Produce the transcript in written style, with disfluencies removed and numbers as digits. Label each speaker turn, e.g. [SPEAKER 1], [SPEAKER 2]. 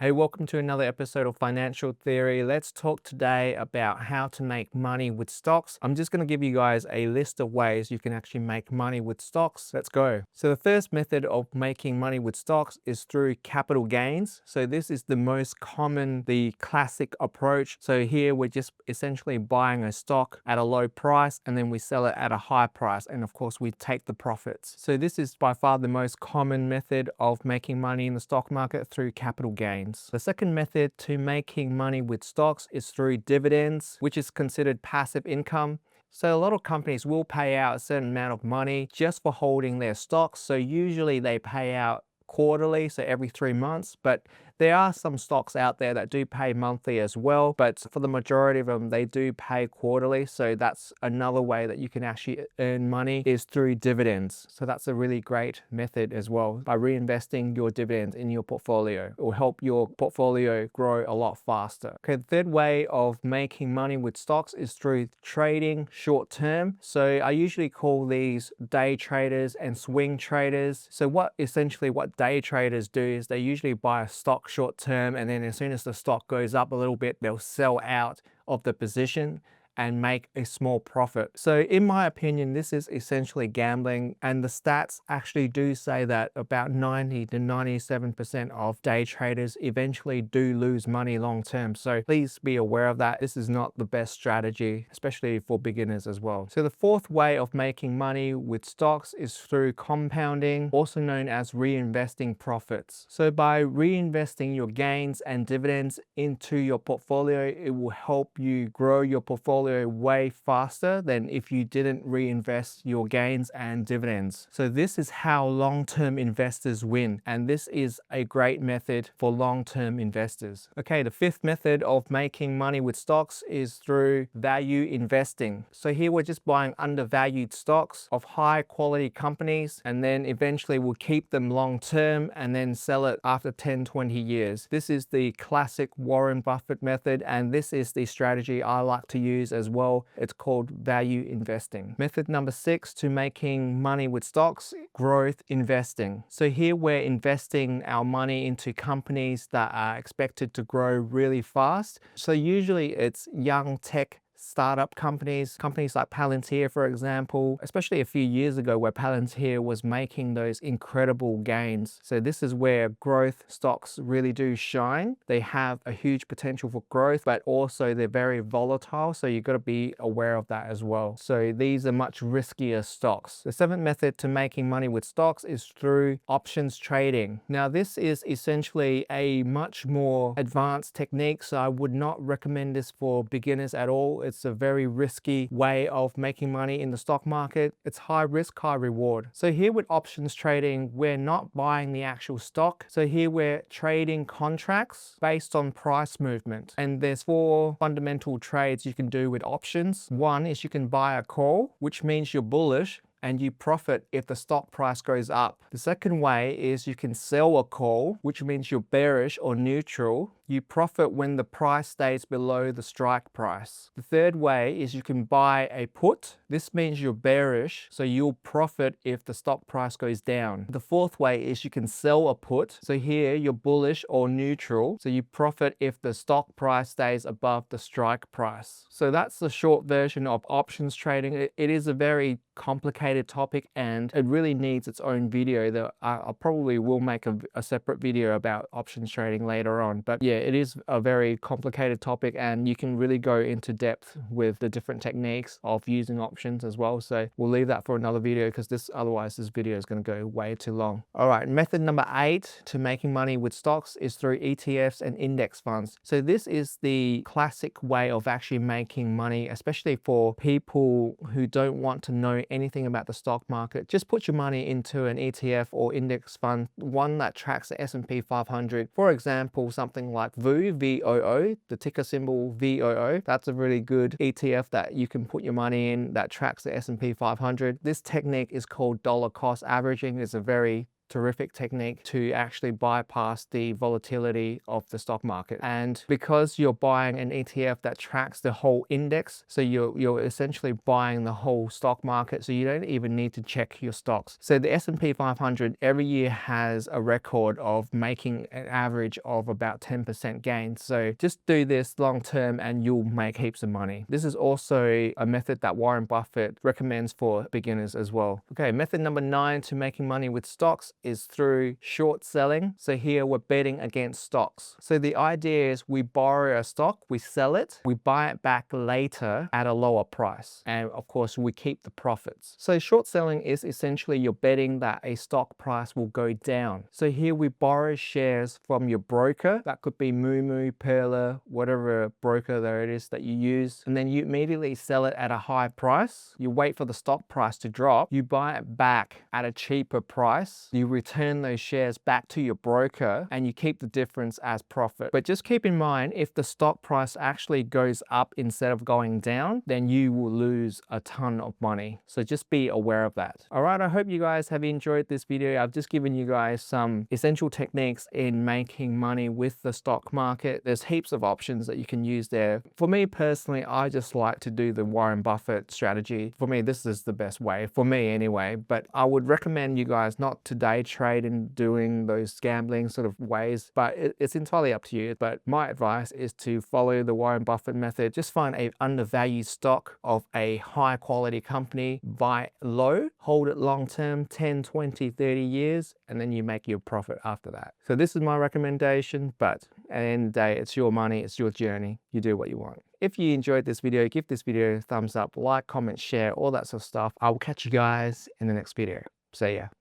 [SPEAKER 1] Hey, welcome to another episode of Financial Theory. Let's talk today about how to make money with stocks. I'm just going to give you guys a list of ways you can actually make money with stocks. Let's go. So the first method of making money with stocks is through capital gains. So this is the most common, the classic approach. So here we're just essentially buying a stock at a low price and then we sell it at a high price. And of course we take the profits. So this is by far the most common method of making money in the stock market through capital gains. The second method to making money with stocks is through dividends, which is considered passive income. So a lot of companies will pay out a certain amount of money just for holding their stocks. So usually they pay out quarterly, so every 3 months, but there are some stocks out there that do pay monthly as well, but for the majority of them, they do pay quarterly. So that's another way that you can actually earn money is through dividends. So that's a really great method as well. By reinvesting your dividends in your portfolio, it will help your portfolio grow a lot faster. Okay, the third way of making money with stocks is through trading short term. So I usually call these day traders and swing traders. So what day traders do is they usually buy a stock short term, and then as soon as the stock goes up a little bit, they'll sell out of the position and make a small profit. So in my opinion, this is essentially gambling, and the stats actually do say that about 90 to 97% of day traders eventually do lose money long term. So please be aware of that. This is not the best strategy, especially for beginners as well. So the fourth way of making money with stocks is through compounding, also known as reinvesting profits. So by reinvesting your gains and dividends into your portfolio, it will help you grow your portfolio way faster than if you didn't reinvest your gains and dividends. So this is how long-term investors win, and this is a great method for long-term investors. Okay, the fifth method of making money with stocks is through value investing. So here we're just buying undervalued stocks of high quality companies, and then eventually we'll keep them long-term and then sell it after 10-20 years. This is the classic Warren Buffett method, and this is the strategy I like to use as well. It's called value investing. Method number 6 to making money with stocks, growth investing. So here we're investing our money into companies that are expected to grow really fast. So usually it's young tech startup companies like Palantir, for example, especially a few years ago where Palantir was making those incredible gains. So this is where growth stocks really do shine. They have a huge potential for growth, but also they're very volatile. So you've got to be aware of that as well. So these are much riskier stocks. The seventh method to making money with stocks is through options trading. Now this is essentially a much more advanced technique. So I would not recommend this for beginners at all. It's a very risky way of making money in the stock market. It's high risk, high reward. So here with options trading, we're not buying the actual stock. So here we're trading contracts based on price movement. And there's 4 fundamental trades you can do with options. One is you can buy a call, which means you're bullish and you profit if the stock price goes up. The second way is you can sell a call, which means you're bearish or neutral. You profit when the price stays below the strike price. The third way is you can buy a put. This means you're bearish, so you'll profit if the stock price goes down. The fourth way is you can sell a put. So here you're bullish or neutral, so you profit if the stock price stays above the strike price. So that's the short version of options trading. It is a very complicated topic and it really needs its own video that I probably will make a separate video about options trading later on. But yeah, it is a very complicated topic and you can really go into depth with the different techniques of using options as well. So we'll leave that for another video because otherwise this video is going to go way too long. All right, method number 8 to making money with stocks is through ETFs and index funds. So this is the classic way of actually making money, especially for people who don't want to know anything about the stock market. Just put your money into an ETF or index fund, one that tracks the S&P 500. For example, something like VOO, VOO, the ticker symbol VOO. That's a really good ETF that you can put your money in that tracks the S&P 500. This technique is called dollar cost averaging. It's a very terrific technique to actually bypass the volatility of the stock market. And because you're buying an ETF that tracks the whole index, so you're essentially buying the whole stock market, so you don't even need to check your stocks. So the S&P 500 every year has a record of making an average of about 10% gain. So just do this long term and you'll make heaps of money. This is also a method that Warren Buffett recommends for beginners as well. Okay, method number 9 to making money with stocks is through short selling. So here we're betting against stocks. So the idea is we borrow a stock, we sell it, we buy it back later at a lower price. And of course, we keep the profits. So short selling is essentially you're betting that a stock price will go down. So here we borrow shares from your broker. That could be Moomoo, Perla, whatever broker there it is that you use. And then you immediately sell it at a high price. You wait for the stock price to drop. You buy it back at a cheaper price. You return those shares back to your broker and you keep the difference as profit. But just keep in mind, if the stock price actually goes up instead of going down, then you will lose a ton of money. So just be aware of that. All right, I hope you guys have enjoyed this video. I've just given you guys some essential techniques in making money with the stock market. There's heaps of options that you can use there. For me personally, I just like to do the Warren Buffett strategy. For me, this is the best way, for me anyway, but I would recommend you guys not to day trade and doing those gambling sort of ways, but it's entirely up to you. But my advice is to follow the Warren Buffett method. Just find a undervalued stock of a high quality company, buy low, hold it long term, 10, 20, 30 years, and then you make your profit after that. So this is my recommendation, but at the end of the day, it's your money, it's your journey. You do what you want. If you enjoyed this video, give this video a thumbs up, like, comment, share, all that sort of stuff. I will catch you guys in the next video. See ya.